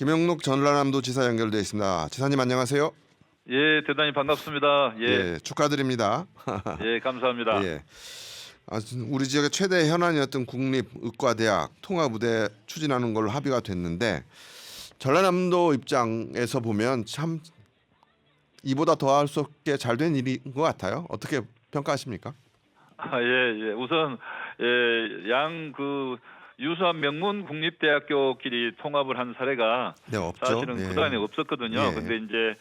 김영록 전라남도지사 연결돼 있습니다. 지사님 안녕하세요. 예, 대단히 반갑습니다. 예, 예, 축하드립니다. 예, 감사합니다. 예, 우리 지역의 최대 현안이었던 국립의과대학 통합의대 추진하는 걸로 합의가 됐는데 전라남도 입장에서 보면 참 이보다 더할 수 없게 잘 된 일인 것 같아요. 어떻게 평가하십니까? 예. 우선 양 유수한 명문 국립대학교끼리 통합을 한 사례가 네, 없죠. 사실은 예. 그동안에 없었거든요. 예. 근데 이제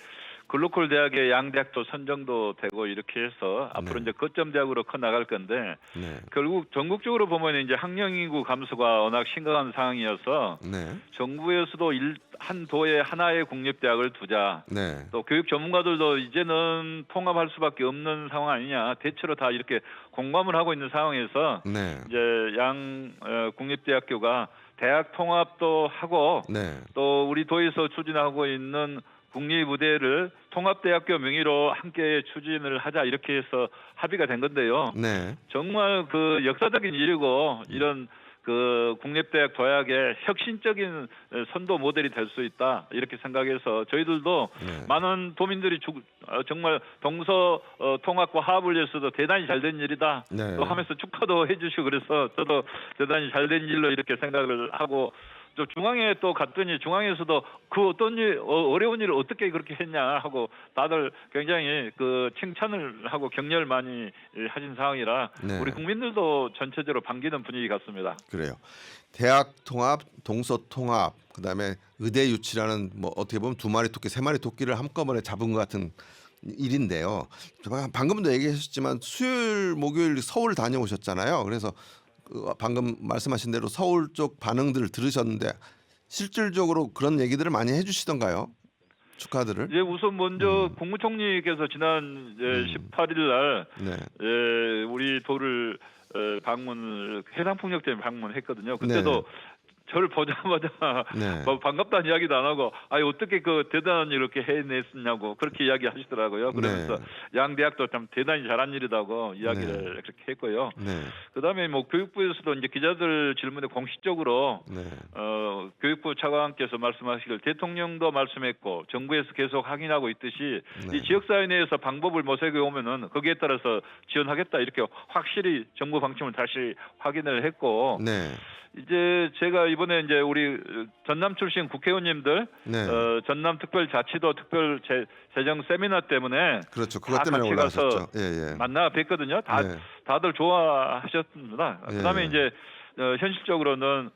글로컬 대학의 양 대학도 선정도 되고 이렇게 해서 앞으로 네. 이제 거점 대학으로 커 나갈 건데 네, 결국 전국적으로 보면 이제 학령 인구 감소가 워낙 심각한 상황이어서 네, 정부에서도 한 도에 하나의 국립대학을 두자. 네, 또 교육 전문가들도 이제는 통합할 수밖에 없는 상황 아니냐. 대체로 다 이렇게 공감을 하고 있는 상황에서 네, 이제 양 국립대학교가 대학 통합도 하고 네, 또 우리 도에서 추진하고 있는 국립의대를 통합대학교 명의로 함께 추진을 하자 이렇게 해서 합의가 된 건데요. 네, 정말 그 역사적인 일이고 이런 그 국립대학 도약의 혁신적인 선도 모델이 될 수 있다 이렇게 생각해서 저희들도 네. 많은 도민들이 정말 동서 통합과 화합을 위해서도 대단히 잘된 일이다 네. 또 하면서 축하도 해주시고 그래서 저도 대단히 잘된 일로 이렇게 생각을 하고 또 중앙에 또 갔더니 중앙에서도 그 어떤 일 어려운 일을 어떻게 그렇게 했냐 하고 다들 굉장히 그 칭찬을 하고 격려를 많이 하신 상황이라 네. 우리 국민들도 전체적으로 반기는 분위기 같습니다. 그래요. 대학 통합, 동서 통합, 그다음에 의대 유치라는 뭐 어떻게 보면 두 마리 토끼, 세 마리 토끼를 한꺼번에 잡은 것 같은 일인데요. 방금도 얘기하셨지만 수요일, 목요일 서울 다녀오셨잖아요. 그래서 방금 말씀하신 대로 서울 쪽 반응들을 들으셨는데 실질적으로 그런 얘기들을 많이 해주시던가요? 축하들을? 예, 우선 먼저 국무총리께서 지난 18일 날 네, 우리 도를 방문을 해상폭력 때문에 방문했거든요. 그때도 저를 보자마자 네. 뭐 반갑다는 이야기도 안 하고 어떻게 그 대단한 일 이렇게 해냈었냐고 그렇게 이야기하시더라고요. 그러면서 양 대학도 참 대단히 잘한 일이라고 이야기를 그렇게 했고요. 네, 그다음에 뭐 교육부에서도 이제 기자들 질문에 공식적으로 네, 교육부 차관께서 말씀하시길 대통령도 말씀했고 정부에서 계속 확인하고 있듯이 네. 이 지역사회 내에서 방법을 모색해 오면은 거기에 따라서 지원하겠다 이렇게 확실히 정부 방침을 다시 확인을 했고 네, 이제 제가 이번에 이제 우리 전남 출신 국회의원님들 네. 전남특별자치도 특별 재정 세미나 때문에 그렇죠. 다 그것 때문에 같이 가서 올라왔었죠. 예, 예. 만나 뵀거든요. 네. 다들 좋아하셨습니다. 예. 그다음에 이제 현실적으로는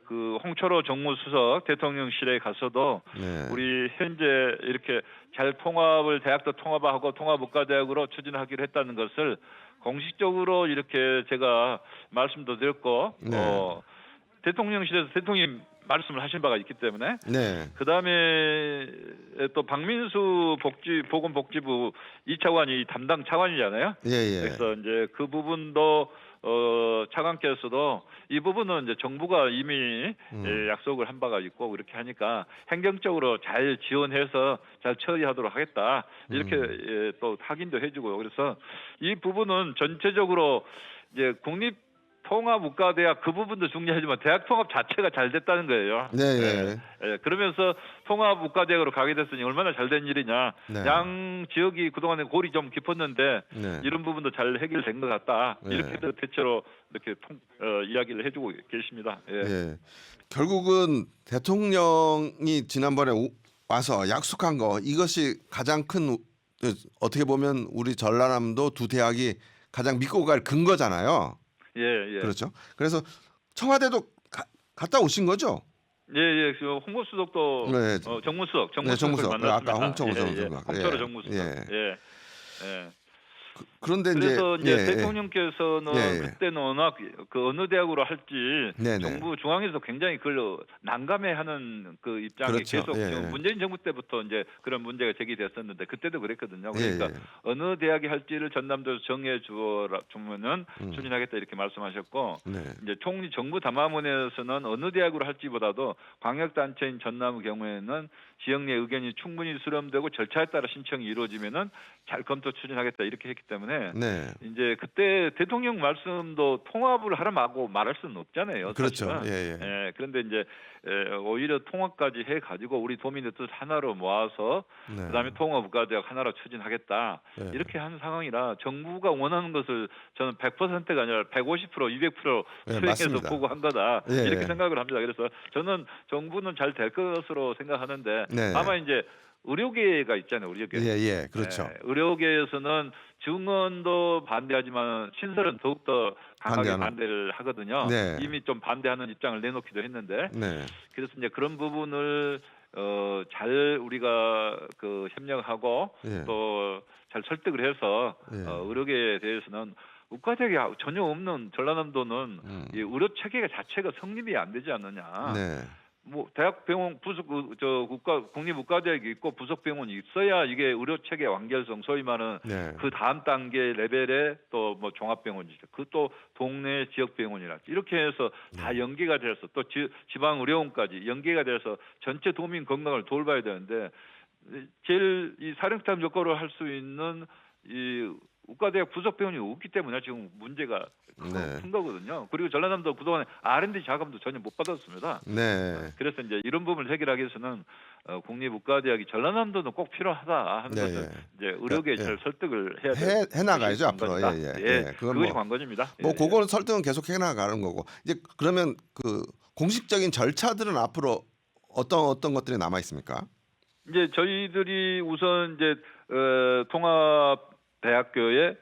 그 홍철호 정무수석 대통령실에 가서도 네. 우리 현재 이렇게 잘 통합을 대학도 통합하고 통합의과대학으로 추진하기로 했다는 것을 공식적으로 이렇게 제가 말씀도 드렸고 네. 대통령실에서 대통령이 말씀을 하신 바가 있기 때문에 네. 그다음에 또 박민수 보건복지부 2차관이 담당 차관이잖아요. 예, 예. 그래서 이제 그 부분도 차관께서도 이 부분은 이제 정부가 이미 약속을 한 바가 있고 그렇게 하니까 행정적으로 잘 지원해서 잘 처리하도록 하겠다 이렇게 또 확인도 해주고요. 그래서 이 부분은 전체적으로 이제 국립 통합의과대학 그 부분도 중요하지만 대학 통합 자체가 잘 됐다는 거예요. 네, 예. 그러면서 통합의과대학으로 가게 됐으니 얼마나 잘된 일이냐. 네. 양 지역이 그동안에 골이 좀 깊었는데 네. 이런 부분도 잘 해결된 것 같다. 네. 이렇게 대체로 이렇게 이야기를 해주고 계십니다. 예. 예. 결국은 대통령이 지난번에 와서 약속한 거 이것이 가장 큰 어떻게 보면 우리 전라남도 두 대학이 가장 믿고 갈 근거잖아요. 예. 그렇죠. 그래서 청와대도 갔다 오신 거죠? 예. 그 홍보수석도 네. 정무수석 네, 정무수석. 만났습니다. 아까 홍철호 홍철호 정무수석. 예. 예. 그런데 그래서 이제 예, 대통령께서는 예. 그때는 워낙 그 어느 대학으로 할지 네네. 정부 중앙에서 굉장히 그걸 난감해하는 그 입장이 그렇죠. 계속 예. 문재인 정부 때부터 이제 그런 문제가 제기됐었는데 그때도 그랬거든요. 그러니까 예. 어느 대학이 할지를 전남도에서 정해 주면은 추진하겠다 이렇게 말씀하셨고 네. 이제 총리 정부 담화문에서는 어느 대학으로 할지보다도 광역단체인 전남의 경우에는 지역 내 의견이 충분히 수렴되고 절차에 따라 신청이 이루어지면은 잘 검토 추진하겠다 이렇게 했기 때문에 네. 이제 그때 대통령 말씀도 통합을 하라고 말할 수는 없잖아요. 그렇죠. 사실은. 예, 예. 그런데 이제 오히려 통합까지 해 가지고 우리 도민의 뜻 하나로 모아서 네. 그다음에 통합까지 하나로 추진하겠다. 예. 이렇게 하는 상황이라 정부가 원하는 것을 저는 100%가 아니라 150%, 200% 예, 수행해서 맞습니다. 보고한 거다. 예, 이렇게 예. 생각을 합니다. 그래서 저는 정부는 잘 될 것으로 생각하는데 네. 다만 이제 의료계가 있잖아요. 의료계. 예. 그렇죠. 의료계에서는 증언도 반대하지만 신설은 더욱더 강하게 반대하는. 반대를 하거든요. 네. 이미 좀 반대하는 입장을 내놓기도 했는데 네. 그래서 이제 그런 부분을 잘 우리가 그 협력하고 예. 또 잘 설득을 해서 예. 의료계에 대해서는 의과대학이 전혀 없는 전라남도는 이 의료 체계 자체가 성립이 안 되지 않느냐. 네. 뭐 대학병원 부속 국립의과대학이 있고 부속 병원이 있어야 이게 의료 체계 완결성 소위 말하는 네. 그 다음 단계 레벨의 또 뭐 종합병원이죠. 그 또 동네 지역병원이라 이렇게 해서 다 연계가 돼서 또 지방 의료원까지 연계가 돼서 전체 도민 건강을 돌봐야 되는데 제일 이 사령탑 역할을 할 수 있는 이 의과대학 부속병원이 없기 때문에 지금 문제가 네. 큰 거거든요. 그리고 전라남도 그동안에 R&D 자금도 전혀 못 받았습니다. 네. 그래서 이제 이런 부분을 해결하기 위해서는 국립의과대학이 전라남도는 꼭 필요하다 하는 네, 것을 예. 이제 의료계에 예. 잘 설득을 해야 돼요. 해 나가야죠 앞으로. 관건이다. 그건 그것이 뭐 관건입니다. 뭐 예. 그거는 설득은 계속 해 나가는 거고. 이제 그러면 그 공식적인 절차들은 앞으로 어떤 것들이 남아 있습니까? 이제 저희들이 우선 이제 통합대학교의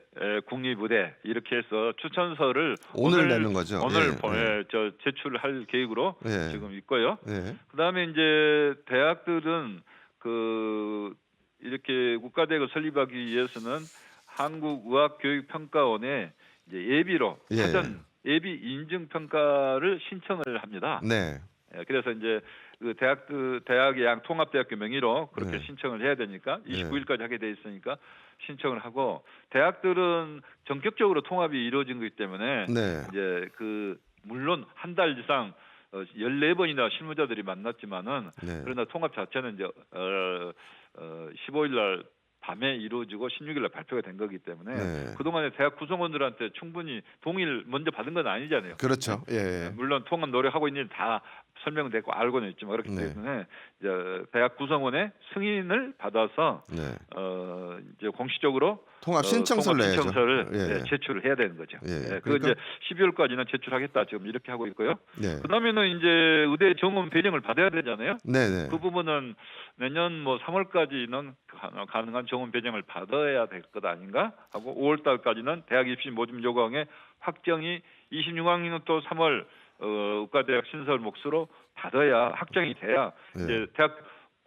국립의대 이렇게 해서 추천서를 오늘 내는 거죠. 오늘 예. 제출할 계획으로 예. 지금 있고요. 예. 그다음에 이제 대학들은 그 이렇게 국가대학을 설립하기 위해서는 한국의학교육평가원에 이제 예비로 예. 사전 예비 인증 평가를 신청을 합니다. 네. 그래서 이제 그 대학의 양 통합대학교 명의로 그렇게 네. 신청을 해야 되니까 네. 29일까지 하게 돼 있으니까 신청을 하고 대학들은 전격적으로 통합이 이루어진 거기 때문에 네. 이제 그 물론 한 달 이상 14번이나 실무자들이 만났지만은 네. 그러나 통합 자체는 이제 15일 날 밤에 이루어지고 16일 날 발표가 된 거기 때문에 네. 그동안에 대학 구성원들한테 충분히 동의를 먼저 받은 건 아니잖아요. 그렇죠. 예. 물론 통합 노력하고 있는 다 설명되고 알고는 있지만 그렇기 네. 때문에 이제 대학 구성원의 승인을 받아서 네. 이제 공식적으로 통합 신청서를 내야죠. 신청서를 예. 제출을 해야 되는 거죠. 예. 그거 그러니까- 이제 12월까지는 제출하겠다 지금 이렇게 하고 있고요. 네. 그다음에는 이제 의대 정원 배정을 받아야 되잖아요. 네. 그 부분은 내년 뭐 3월까지는 가능한 정원 배정을 받아야 될 것 아닌가 하고 5월 달까지는 대학 입시 모집 요강의 확정이 26학년은 또 3월 의과대학 신설 몫으로 받아야 확정이 돼야 네. 이제 대학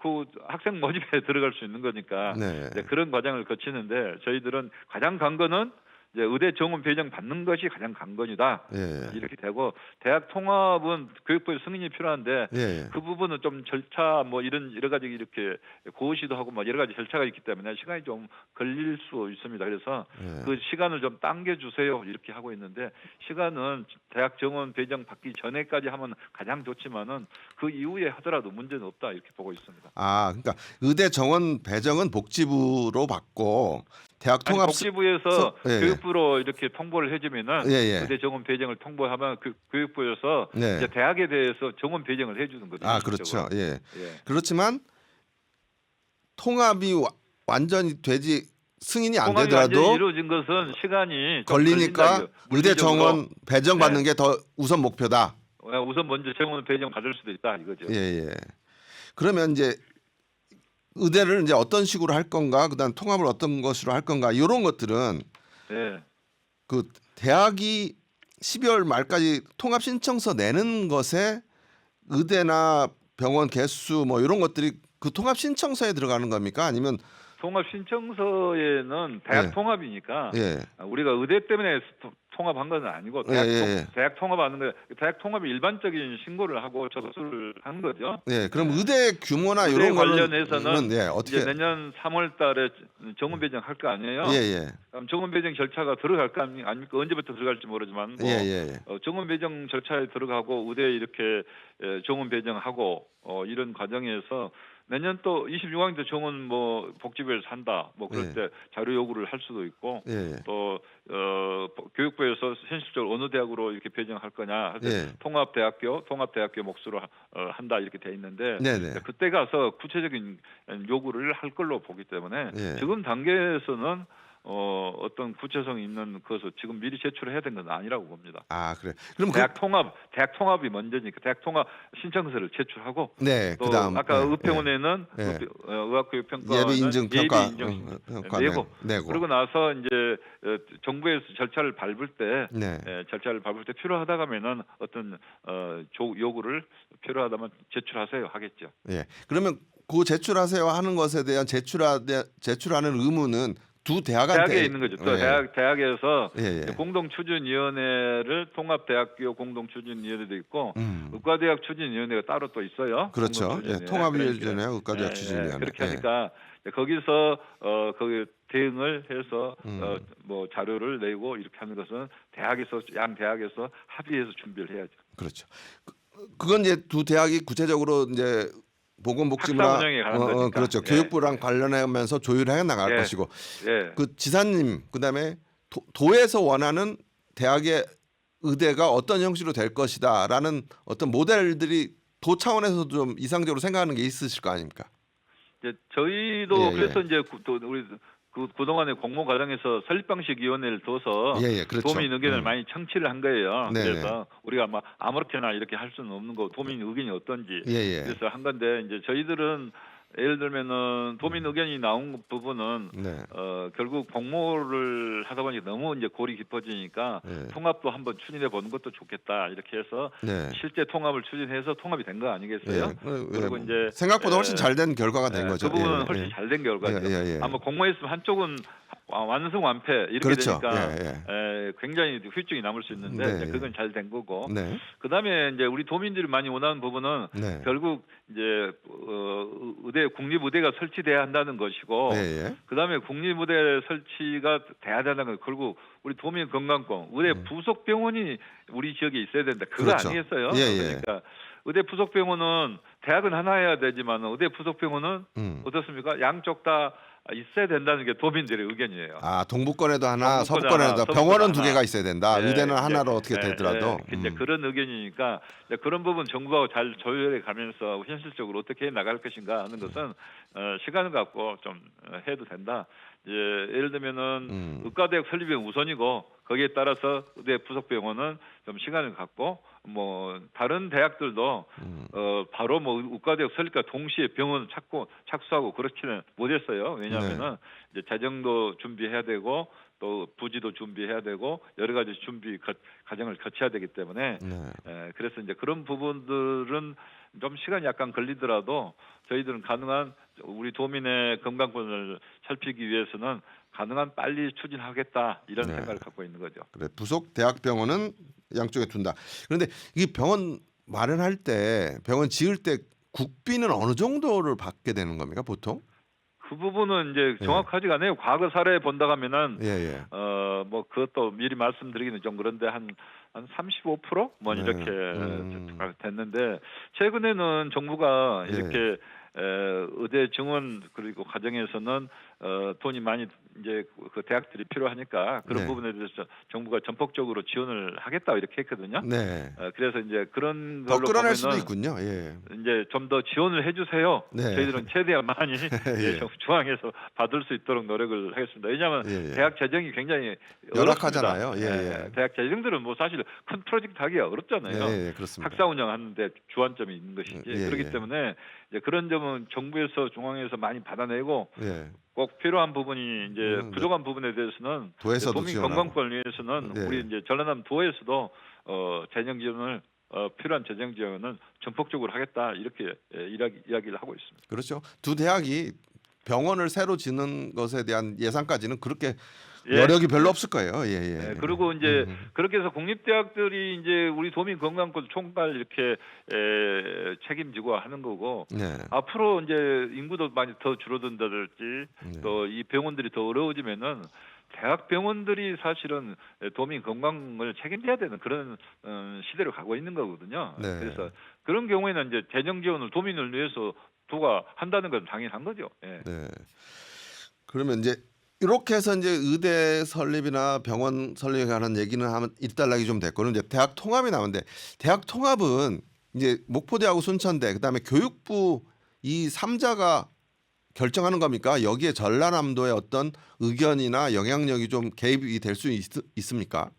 그 학생 모집에 들어갈 수 있는 거니까 네. 이제 그런 과정을 거치는데 저희들은 가장 관건은 이제 의대 정원 배정 받는 것이 가장 관건이다. 예. 이렇게 되고 대학 통합은 교육부의 승인이 필요한데 예. 그 부분은 좀 절차 뭐 이런 여러 가지 이렇게 고시도 하고 뭐 여러 가지 절차가 있기 때문에 시간이 좀 걸릴 수 있습니다. 그래서 예. 그 시간을 좀 당겨 주세요. 이렇게 하고 있는데 시간은 대학 정원 배정 받기 전에까지 하면 가장 좋지만은 그 이후에 하더라도 문제는 없다 이렇게 보고 있습니다. 아, 그러니까 의대 정원 배정은 복지부로 받고 대학 통합 복지부에서 예. 교육부로 이렇게 통보를 해주면은 예. 의대 정원 배정을 통보하면 교육부에서 네. 이제 대학에 대해서 정원 배정을 해주는 거죠. 아, 그렇죠. 예. 예. 그렇지만 통합이 완전히 되지 승인이 안 통합이 되더라도 완전히 이루어진 것은 시간이 좀 걸리니까 걸린다, 의대 물리적으로. 정원 배정 받는 게 더 우선 목표다. 우선 먼저 정원 배정 받을 수도 있다 이거죠. 예. 그러면 이제 의대를 이제 어떤 식으로 할 건가, 그다음 통합을 어떤 것으로 할 건가 이런 것들은 예. 그 대학이 12월 말까지 통합 신청서 내는 것에 의대나 병원 개수 뭐 이런 것들이 그 통합 신청서에 들어가는 겁니까? 아니면 통합 신청서에는 대학 예. 통합이니까 예. 우리가 의대 때문에 통합한 건 아니고 대학 통합하는 거 대학 통합이 일반적인 신고를 하고 접수를 한 거죠. 예. 그럼 의대 규모나 의대 이런 거는 관련해서는 예, 어떻게 이제 내년 3월달에 정원 배정 할 거 아니에요. 예. 그럼 정원 배정 절차가 들어갈 거 아닙니까? 언제부터 들어갈지 모르지만 뭐 예. 정원 배정 절차에 들어가고 의대 이렇게 정원 배정하고 이런 과정에서 내년 또 26학년 때 정원 뭐 복지부에서 한다 뭐 그럴 예. 때 자료 요구를 할 수도 있고 예. 또 교육부에서 현실적으로 어느 대학으로 이렇게 배정할 거냐 할 때 예. 통합대학교 몫으로 한다 이렇게 돼 있는데 네네. 그때 가서 구체적인 요구를 할 걸로 보기 때문에 예. 지금 단계에서는 어떤 구체성 있는 것을 지금 미리 제출해야 되는 건 아니라고 봅니다. 아, 그래. 그럼 대학 통합이 먼저니까 대학 통합 신청서를 제출하고 네, 또 그다음 아까 예. 의평원에는 예. 의학교육 평가는 예비 인증 평가 평가 내고 내고. 그러고 나서 이제 정부에서 절차를 밟을 때 네. 필요하다 하면은 어떤 요구를 필요하다면 제출하세요 하겠죠. 예. 그러면 그 제출하세요 하는 것에 대한 제출하는 의무는 두 대학한테 대학에 있는 거죠. 또 예. 대학에서 예, 예. 공동추진위원회를 통합대학교 공동추진위원회도 있고 음. 의과대학 추진위원회가 따로 또 있어요. 그렇죠. 공동추진위원회. 예. 통합위원회 그러니까, 의과대학 추진위원회. 그렇게 예. 하니까 거기서 그 대응을 해서 음. 뭐 자료를 내고 이렇게 하는 것은 양 대학에서 합의해서 준비를 해야죠. 그렇죠. 그건 이제 두 대학이 구체적으로 이제 보건복지부랑 학사 운영에 관한 거니까. 그렇죠. 예. 교육부랑 관련하면서 조율해 나갈 예. 것이고 예. 그 지사님 그다음에 도에서 원하는 대학의 의대가 어떤 형식으로 될 것이다라는 어떤 모델들이 도 차원에서도 좀 이상적으로 생각하는 게 있으실 거 아닙니까? 이제 저희도 예, 예. 그래서 이제 또 우리 그동안에 공모 과정에서 설립방식위원회를 둬서 예, 예, 그렇죠. 도민 의견을 많이 청취를 한 거예요. 네네. 그래서 우리가 막 아무렇게나 이렇게 할 수는 없는 거 도민 의견이 어떤지 예, 예. 그래서 한 건데 이제 저희들은 예를 들면은 도민 의견이 나온 부분은 네. 결국 공모를 하다 보니 너무 이제 골이 깊어지니까 네. 통합도 한번 추진해 보는 것도 좋겠다 이렇게 해서 네. 실제 통합을 추진해서 통합이 된 거 아니겠어요? 그리고 이제 생각보다 훨씬 잘 된 결과가 된 거죠. 그 부분은 예, 훨씬 예. 잘 된 결과죠. 예, 예. 아마 공모했으면 한쪽은 완승 완패 이렇게 그렇죠. 되니까 예, 굉장히 후유증이 남을 수 있는데 네, 이제 그건 잘 된 거고. 네. 그다음에 이제 우리 도민들이 많이 원하는 부분은 네. 결국 이제 국립의대가 설치돼야 한다는 것이고, 예, 예. 그다음에 국립의대 설치가 돼야 된다는 건 결국 우리 도민 건강권 의대 부속 병원이 우리 지역에 있어야 된다. 그거 그렇죠. 아니겠어요? 예, 예. 그러니까 의대 부속 병원은 대학은 하나 해야 되지만 의대 부속 병원은 어떻습니까? 양쪽 다 있어야 된다는 게 도민들의 의견이에요. 아, 동북권에도 하나, 동북권 서북권에도 하나, 하나. 병원은 두 서북권 개가 하나. 있어야 된다. 예, 의대는 이제, 하나로 어떻게 되더라도. 이제 그런 의견이니까 이제 그런 부분 정부하고 잘 조율해 가면서 현실적으로 어떻게 해 나갈 것인가 하는 것은 시간을 갖고 좀 해도 된다. 이제 예를 들면은 의과대학 설립이 우선이고 거기에 따라서 의대 부속병원은 좀 시간을 갖고 뭐 다른 대학들도 바로 뭐 의과대학 설립과 동시에 병원을 착수하고 그렇지는 못했어요. 왜냐하면은 이제 재정도 준비해야 되고 또 부지도 준비해야 되고 여러 가지 준비 과정을 거쳐야 되기 때문에 그래서 이제 그런 부분들은 좀 시간이 약간 걸리더라도 저희들은 가능한 우리 도민의 건강권을 살피기 위해서는 가능한 빨리 추진하겠다 이런 생각을 갖고 있는 거죠. 그래, 부속 대학병원은 양쪽에 둔다. 그런데 이 병원 마련할 때 병원 지을 때 국비는 어느 정도를 받게 되는 겁니까 보통? 그 부분은 이제 정확하지가 않아요. 과거 사례 본다 하면은 뭐 그것도 미리 말씀드리기는 좀 그런데 한 35%뭐 이렇게 됐는데 최근에는 정부가 이렇게 의대 증원 그리고 과정에서는 돈이 많이 이제 그 대학들이 필요하니까 그런 부분에 대해서 정부가 전폭적으로 지원을 하겠다 이렇게 했거든요. 그래서 이제 그런 걸로 더 끌어낼 수도 보면은 있군요. 이제 좀 더 지원을 해주세요. 저희들은 최대한 많이 중앙에서 받을 수 있도록 노력을 하겠습니다. 왜냐하면 대학 재정이 굉장히 열악하잖아요. 대학 재정들은 뭐 사실 큰 프로젝트 하기가 어렵잖아요. 그렇습니다. 학사 운영하는데 주안점이 있는 것이지. 그렇기 때문에 이제 그런 점은 정부에서 중앙에서 많이 받아내고 꼭 필요한 부분이 이제 부족한 부분에 대해서는 도민 건강권을 위해서는 우리 이제 전라남 도에서도 재정 지원을 필요한 재정 지원은 전폭적으로 하겠다 이렇게 이야기를 하고 있습니다. 그렇죠. 두 대학이 병원을 새로 짓는 것에 대한 예산까지는 그렇게 여력이 별로 없을 거예요. 그리고 이제 그렇게 해서 국립대학들이 이제 우리 도민 건강권 총괄 이렇게 책임지고 하는 거고 앞으로 이제 인구도 많이 더 줄어든다든지 또 이 병원들이 더 어려워지면은 대학 병원들이 사실은 도민 건강을 책임져야 되는 그런 시대로 가고 있는 거거든요. 네. 그래서 그런 경우에는 이제 재정 지원을 도민을 위해서 도가 한다는 건 당연한 거죠. 예. 네. 그러면 이제 이렇게 해서 이제 의대 설립이나 병원 설립에 관한 얘기는 하면 일단락이 좀 됐고, 이제 대학 통합이 나오는데, 대학 통합은 이제 목포대하고 순천대, 그다음에 교육부 이 3자가 결정하는 겁니까? 여기에 전라남도의 어떤 의견이나 영향력이 좀 개입이 될 수 있습니까?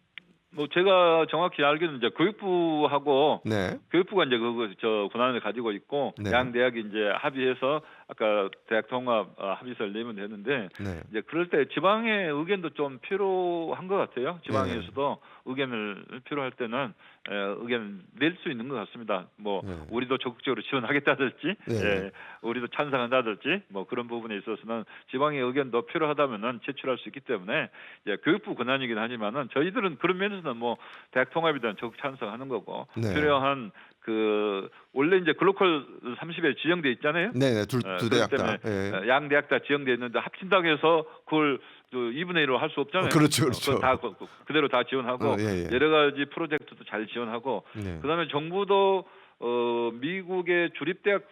뭐 제가 정확히 알기로는 이제 교육부하고 네. 교육부가 이제 저 권한을 가지고 있고 네. 양 대학이 이제 합의해서 아까 대학 통합 합의서를 내면 되는데 네. 이제 그럴 때 지방의 의견도 좀 필요한 것 같아요. 지방에서도 의견을 필요할 때는 의견을 낼 수 있는 것 같습니다. 뭐 네. 우리도 적극적으로 지원하겠다든지, 네. 우리도 찬성한다든지, 뭐 그런 부분에 있어서는 지방의 의견도 필요하다면은 제출할 수 있기 때문에 이제 교육부 권한이긴 하지만은 저희들은 그런 면에서는 뭐 대학 통합에 대한 적극 찬성하는 거고 네. 필요한 그 원래 이제 글로컬 30에 지정돼 있잖아요. 네, 두 대학 그렇기 다. 때문에 예. 양 대학 다 지정돼 있는데 합친다고 해서 그걸 2분의 1로 할 수 없잖아요. 그렇죠, 그렇죠. 그건 다 그대로 다 지원하고 예. 여러 가지 프로젝트도 잘 지원하고 네. 그다음에 정부도 미국의 주립대학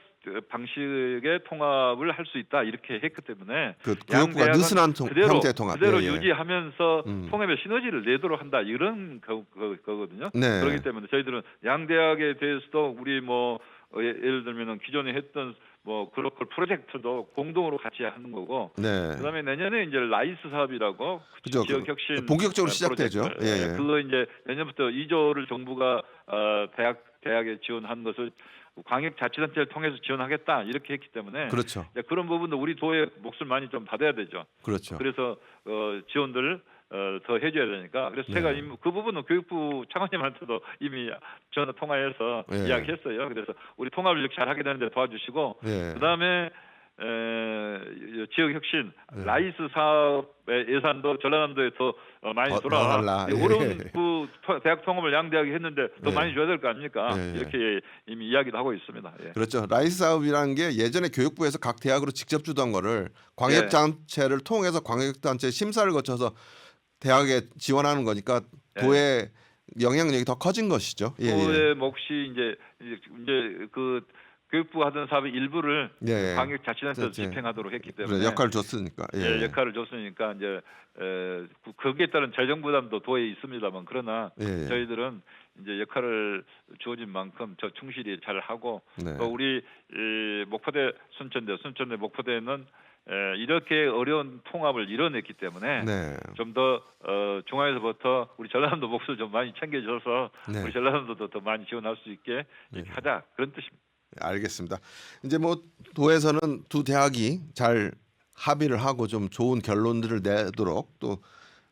방식의 통합을 할 수 있다 이렇게 했기 때문에 그 양 교육부가 대학은 느슨한 형태 통합. 그대로 예. 유지하면서 음. 통합의 시너지를 내도록 한다 이런 거거든요. 네. 그렇기 때문에 저희들은 양 대학에 대해서도 우리 뭐 예를 들면은 기존에 했던 뭐 글로컬 프로젝트도 공동으로 같이 하는 거고 네. 그다음에 내년에 이제 라이스 사업이라고 그죠. 지역 혁신 본격적으로 시작되죠. 프로젝트. 예. 그거 이제 내년부터 2조를 정부가 대학에 지원하는 것을 광역자치단체를 통해서 지원하겠다 이렇게 했기 때문에 그렇죠. 이제 그런 부분도 우리 도의 몫을 많이 좀 받아야 되죠. 그렇죠. 그래서 지원들 더 해줘야 되니까 그래서 네. 제가 그 부분은 교육부 차관님한테도 이미 전화 통화해서 예. 이야기했어요. 그래서 우리 통합을 이렇게 잘 하게 되는데 도와주시고 예. 그다음에 지역 혁신 예. 라이스 사업의 예산도 전라남도에 더 많이 더 돌아 달라. 예. 어려운 그 대학 통합을 양 대학이 했는데 더 예. 많이 줘야 될 거 아닙니까? 예. 이렇게 이미 이야기도 하고 있습니다. 예. 그렇죠. 라이스 사업이라는 게 예전에 교육부에서 각 대학으로 직접 주던 거를 광역단체를 통해서 광역단체 심사를 거쳐서 대학에 지원하는 거니까 도의 영향력이 더 커진 것이죠. 예. 도의 몫이 이제 그 교육부 하던 사업의 일부를 예. 광역자치단체에서 그렇지. 집행하도록 했기 때문에 그래, 역할을 줬으니까. 예. 역할을 줬으니까 이제 거기에 따른 재정 부담도 도에 있습니다만 그러나 예. 저희들은 이제 역할을 주어진 만큼 저 충실히 잘 하고 네. 또 우리 목포대 순천대 목포대는 이렇게 어려운 통합을 이뤄냈기 때문에 네. 좀 더 중앙에서부터 우리 전라남도 몫을 좀 많이 챙겨줘서 네. 우리 전라남도도 더 많이 지원할 수 있게 이렇게 하자 그런 뜻입니다. 알겠습니다. 이제 뭐 도에서는 두 대학이 잘 합의를 하고 좀 좋은 결론들을 내도록 또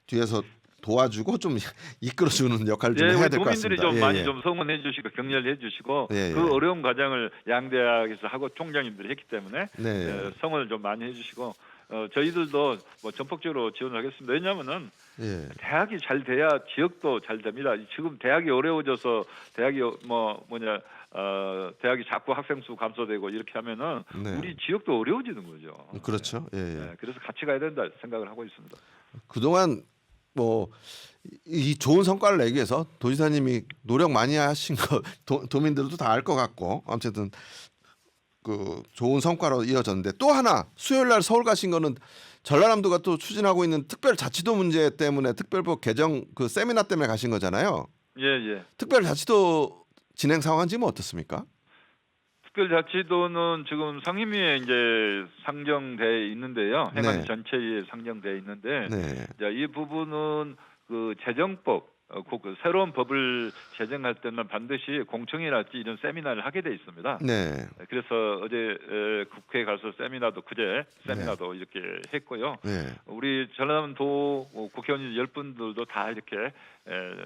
뒤에서 도와주고 좀 이끌어주는 역할을 좀 해야 될 것 도민들이 같습니다. 좀 예, 많이 예. 좀 성원해 주시고 격려해 주시고 예, 그 예. 어려운 과정을 양대학에서 하고 총장님들이 했기 때문에 네. 성원을 좀 많이 해주시고 저희들도 뭐 전폭적으로 지원을 하겠습니다. 왜냐하면은 예. 대학이 잘 돼야 지역도 잘 됩니다. 지금 대학이 어려워져서 대학이 대학이 자꾸 학생 수 감소되고 이렇게 하면은 네. 우리 지역도 어려워지는 거죠. 그렇죠. 예, 예. 그래서 같이 가야 된다 생각을 하고 있습니다. 그동안 뭐 이 좋은 성과를 내기 위해서 도지사님이 노력 많이 하신 거 도민들도 다 알 것 같고 어쨌든 그 좋은 성과로 이어졌는데 또 하나 수요일 날 서울 가신 거는 전라남도가 또 추진하고 있는 특별자치도 문제 때문에 특별법 개정 그 세미나 때문에 가신 거잖아요. 예. 특별자치도 진행 상황은 지금 어떻습니까? 특별자치도는 지금 상임위에 이제 상정돼 있는데요. 행안위 네. 전체에 상정돼 있는데 네. 이 부분은 그 재정법 그 새로운 법을 제정할 때는 반드시 공청회랄지 이런 세미나를 하게 돼 있습니다. 네. 그래서 어제 국회에 가서 그제 세미나도 이렇게 했고요. 네. 우리 전라남도 국회의원 10분들도 다 이렇게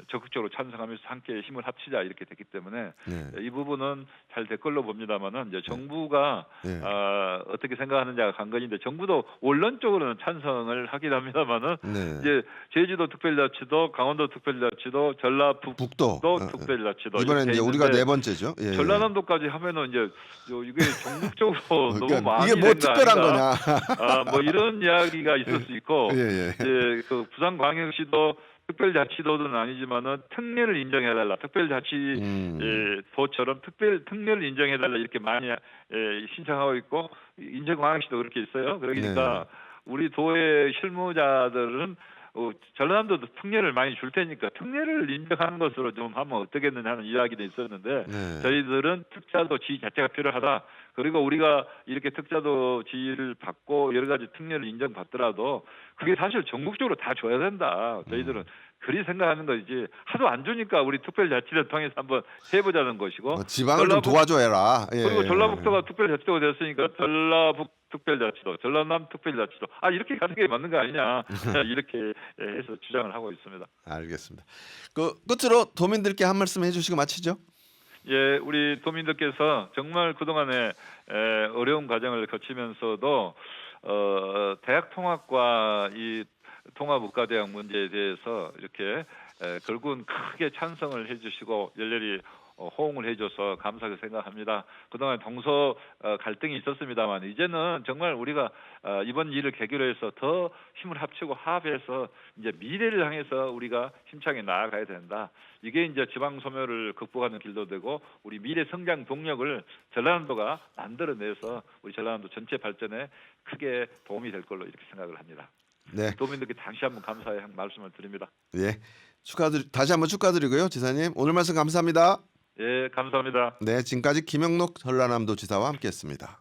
적극적으로 찬성하면서 함께 힘을 합치자 이렇게 됐기 때문에 네. 이 부분은 잘 될 걸로 봅니다만은 이제 정부가 네. 어떻게 생각하느냐가 관건인데 정부도 원론적으로는 찬성을 하긴 합니다만은 네. 이제 제주도 특별자치도 강원도 특별자치도 전라북도 북도 특별자치도 이번에 이렇게 이제 돼 우리가 있는데 네 번째죠. 예. 전라남도까지 하면은 이제 이게 전국적으로 너무 그러니까 많이 이게 뭐 된 거 특별한 아닌가? 거냐? 뭐 이런 이야기가 있을 수 있고 예, 예. 이제 그 부산광역시도 특별자치도는 아니지만은 특례를 인정해달라. 특별자치도처럼 특례를 인정해달라 이렇게 많이 신청하고 있고 인천광역시도 그렇게 있어요. 그러니까 우리 도의 실무자들은 전라남도도 특례를 많이 줄 테니까 특례를 인정하는 것으로 좀 하면 어떻겠느냐 하는 이야기도 있었는데 네. 저희들은 특자도 지위 자체가 필요하다. 그리고 우리가 이렇게 특자도 지위를 받고 여러 가지 특례를 인정받더라도 그게 사실 전국적으로 다 줘야 된다. 저희들은 그리 생각하는 거지. 하도 안 주니까 우리 특별자치를 통해서 한번 해보자는 것이고. 지방을 좀 도와줘라. 예. 그리고 전라북도가 특별자치도가 됐으니까 전라북 특별자치도, 전라남 특별자치도 이렇게 가는 게 맞는 거 아니냐 이렇게 해서 주장을 하고 있습니다. 알겠습니다. 그 끝으로 도민들께 한 말씀 해주시고 마치죠. 예, 우리 도민들께서 정말 그동안에 어려운 과정을 거치면서도 대학 통합과 이 통합의과대학 문제에 대해서 이렇게 결국은 크게 찬성을 해주시고 열렬히 호응을 해줘서 감사하게 생각합니다. 그동안 동서 갈등이 있었습니다만 이제는 정말 우리가 이번 일을 계기로 해서 더 힘을 합치고 합해서 이제 미래를 향해서 우리가 힘차게 나아가야 된다. 이게 이제 지방 소멸을 극복하는 길도 되고 우리 미래 성장 동력을 전라남도가 만들어내서 우리 전라남도 전체 발전에 크게 도움이 될 걸로 이렇게 생각을 합니다. 네. 도민들께 다시 한번 감사의 말씀을 드립니다. 예. 다시 한번 축하드리고요, 지사님. 오늘 말씀 감사합니다. 예, 감사합니다. 네, 지금까지 김영록 전라남도 지사와 함께했습니다.